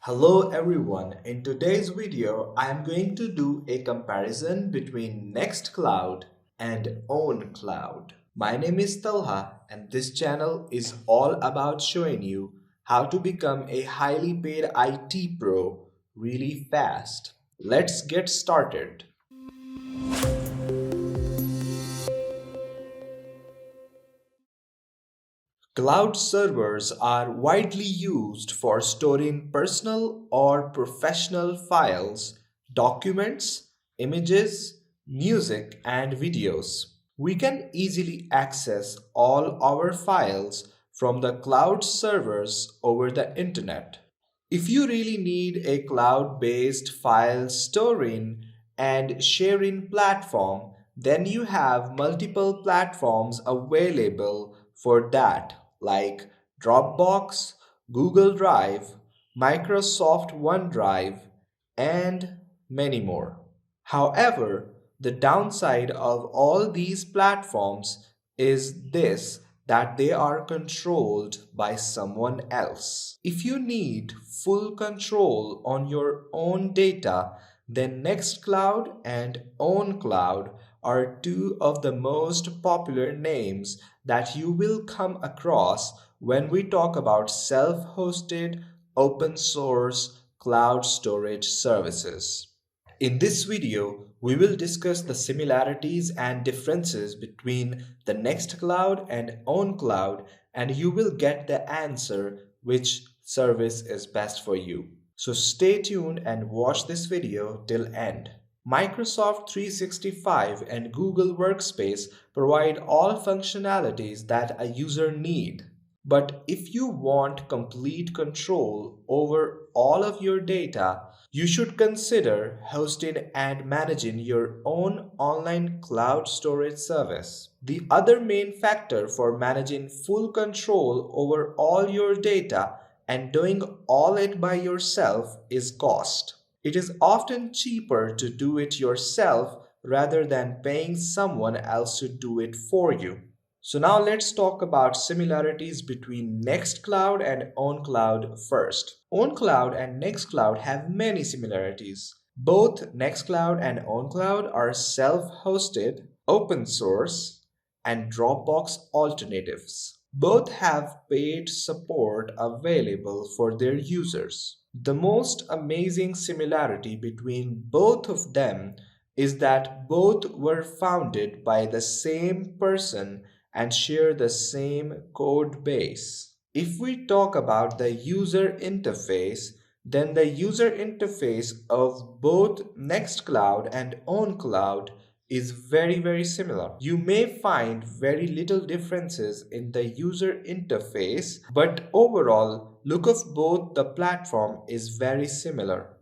Hello everyone, in today's video I am going to do a comparison between Nextcloud and OwnCloud. My name is Talha and this channel is all about showing you how to become a highly paid IT pro really fast. Let's get started. Cloud servers are widely used for storing personal or professional files, documents, images, music, and videos. We can easily access all our files from the cloud servers over the internet. If you really need a cloud based file storing and sharing platform, then you have multiple platforms available for that, like Dropbox, Google Drive, Microsoft OneDrive, and many more. However, the downside of all these platforms is this that they are controlled by someone else. If you need full control on your own data, then Nextcloud and OwnCloud are two of the most popular names that you will come across when we talk about self hosted, open source cloud storage services. In this video, we will discuss the similarities and differences between the Nextcloud and OwnCloud, and you will get the answer which service is best for you. So stay tuned and watch this video till end. Microsoft 365 and Google Workspace provide all functionalities that a user need. But if you want complete control over all of your data, you should consider hosting and managing your own online cloud storage service. The other main factor for managing full control over all your data and doing all it by yourself is cost. It is often cheaper to do it yourself rather than paying someone else to do it for you. So now let's talk about similarities between Nextcloud and OwnCloud first. OwnCloud and Nextcloud have many similarities. Both Nextcloud and OwnCloud are self-hosted, open source, and Dropbox alternatives. Both have paid support available for their users. The most amazing similarity between both of them is that both were founded by the same person and share the same code base. If we talk about the user interface, then the user interface of both Nextcloud and OwnCloud is very similar. You may find very little differences in the user interface, but overall look of both the platform is very similar.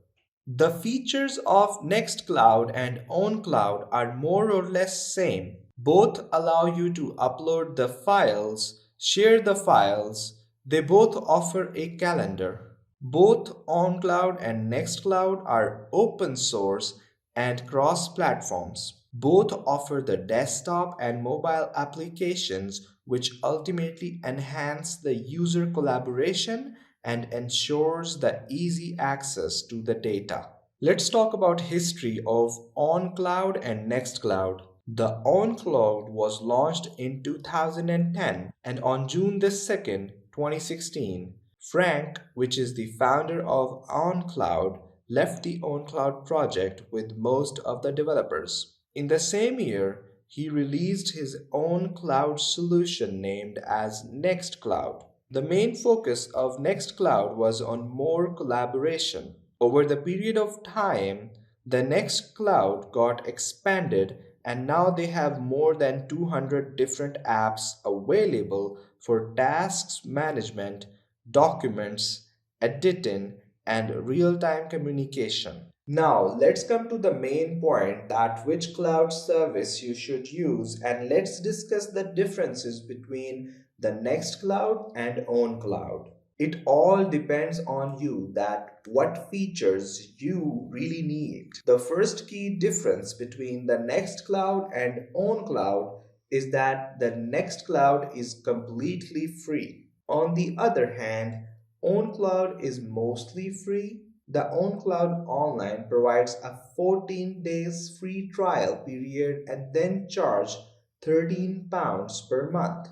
The features of Nextcloud and OwnCloud are more or less same. Both allow you to upload the files, share the files. They both offer a calendar. Both OwnCloud and Nextcloud are open source and cross platforms. Both offer the desktop and mobile applications which ultimately enhance the user collaboration and ensures the easy access to the data. Let's talk about history of OnCloud and Nextcloud. The OnCloud was launched in 2010 and on June the 2nd, 2016, Frank, which is the founder of OnCloud, left the OnCloud project with most of the developers. In the same year, he released his own cloud solution named as Nextcloud. The main focus of Nextcloud was on more collaboration. Over the period of time, the Nextcloud got expanded and now they have more than 200 different apps available for tasks management, documents, editing, and real-time communication. Now, let's come to the main point that which cloud service you should use and let's discuss the differences between the Nextcloud and OwnCloud. It all depends on you that what features you really need. The first key difference between the Nextcloud and OwnCloud is that the Nextcloud is completely free. On the other hand, OwnCloud is mostly free. The OwnCloud Online provides a 14 days free trial period and then charge £13 per month.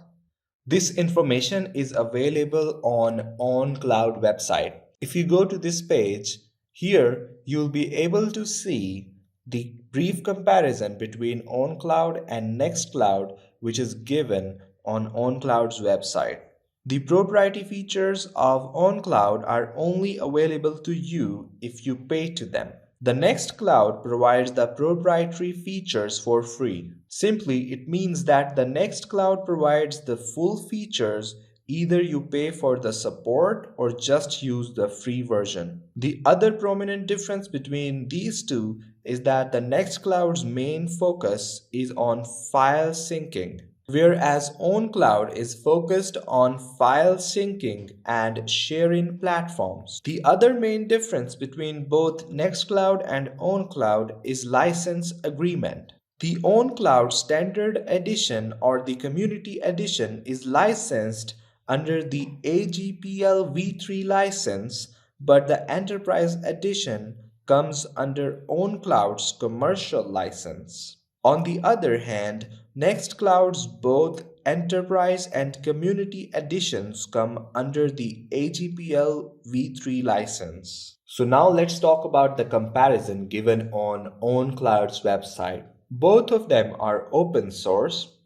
This information is available on OnCloud website. If you go to this page, here you'll be able to see the brief comparison between OnCloud and Nextcloud which is given on OnCloud's website. The proprietary features of OnCloud are only available to you if you pay to them. The Nextcloud provides the proprietary features for free. Simply, it means that the Nextcloud provides the full features. Either you pay for the support or just use the free version. The other prominent difference between these two is that the Nextcloud's main focus is on file syncing, whereas OwnCloud is focused on file syncing and sharing platforms. The other main difference between both Nextcloud and OwnCloud is license agreement. The OwnCloud Standard Edition or the Community Edition is licensed under the AGPL v3 license, but the Enterprise Edition comes under OwnCloud's commercial license. On the other hand, Nextcloud's both Enterprise and Community editions come under the AGPL v3 license. So now let's talk about the comparison given on OwnCloud's website. Both of them are open source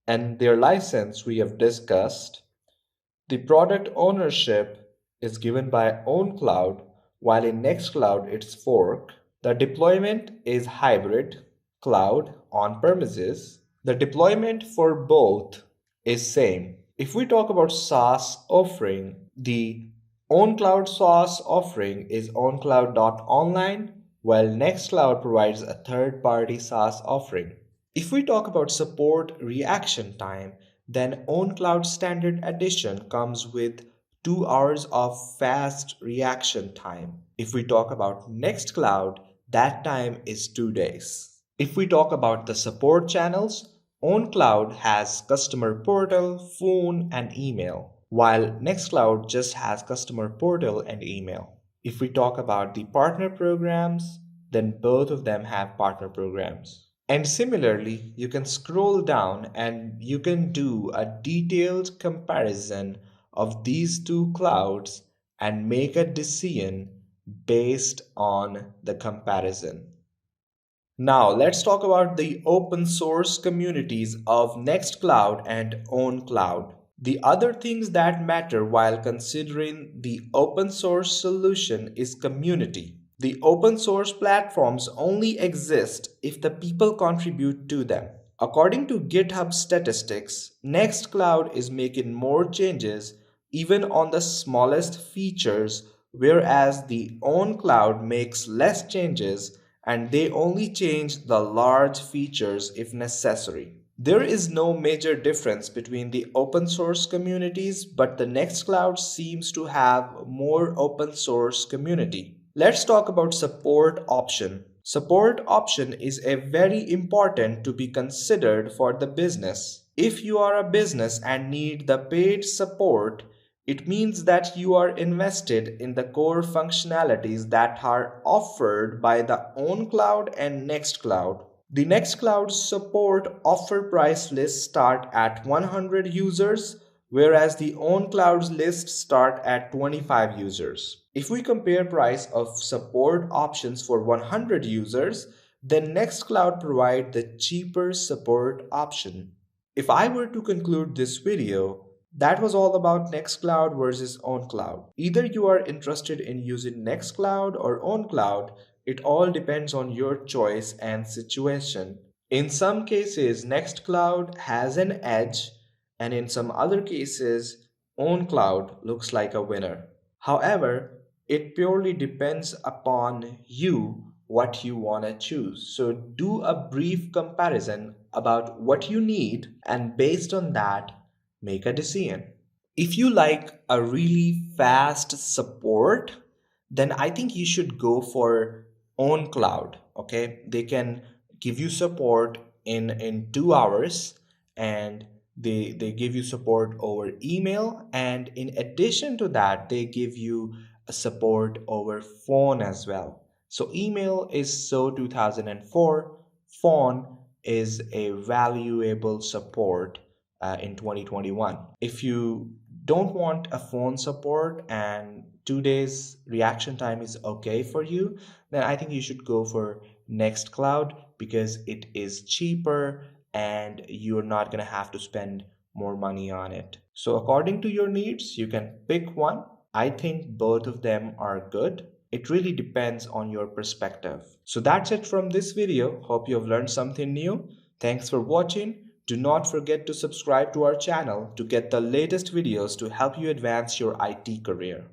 and their license we have discussed. The product ownership is given by OwnCloud, while in Nextcloud it's fork. The deployment is hybrid, cloud, on premises. The deployment for both is same. If we talk about SaaS offering, the OwnCloud SaaS offering is OwnCloud.online, while Nextcloud provides a third-party SaaS offering. If we talk about support reaction time, then OwnCloud Standard Edition comes with 2 hours of fast reaction time. If we talk about Nextcloud, that time is 2 days. If we talk about the support channels, OwnCloud has customer portal, phone, and email, while Nextcloud just has customer portal and email. If we talk about the partner programs, then both of them have partner programs. And similarly, you can scroll down and you can do a detailed comparison of these two clouds and make a decision based on the comparison. Now, let's talk about the open source communities of Nextcloud and OwnCloud. The other things that matter while considering the open source solution is community. The open source platforms only exist if the people contribute to them. According to GitHub statistics, Nextcloud is making more changes even on the smallest features, whereas the OwnCloud makes less changes and they only change the large features if necessary. There is no major difference between the open source communities, but the Nextcloud seems to have more open source community. Let's talk about support option. Support option is a very important to be considered for the business. If you are a business and need the paid support, it means that you are invested in the core functionalities that are offered by the OwnCloud and Nextcloud. The Nextcloud support offer price lists start at 100 users, whereas the OwnCloud's list start at 25 users. If we compare price of support options for 100 users, then Nextcloud provide the cheaper support option. If I were to conclude this video, that was all about Nextcloud versus OwnCloud. Either you are interested in using Nextcloud or OwnCloud, it all depends on your choice and situation. In some cases, Nextcloud has an edge, and in some other cases, OwnCloud looks like a winner. However, it purely depends upon you what you want to choose. So do a brief comparison about what you need, and based on that, make a decision. If you like a really fast support, then I think you should go for OwnCloud. Okay, they can give you support in 2 hours, and They give you support over email, and in addition to that, they give you a support over phone as well. So email is so 2004, phone is a valuable support in 2021. If you don't want a phone support and 2 days reaction time is okay for you, then I think you should go for Nextcloud because it is cheaper and you're not going to have to spend more money on it. So, according to your needs, you can pick one. I think both of them are good. It really depends on your perspective. So, that's it from this video. Hope you have learned something new. Thanks for watching. Do not forget to subscribe to our channel to get the latest videos to help you advance your IT career.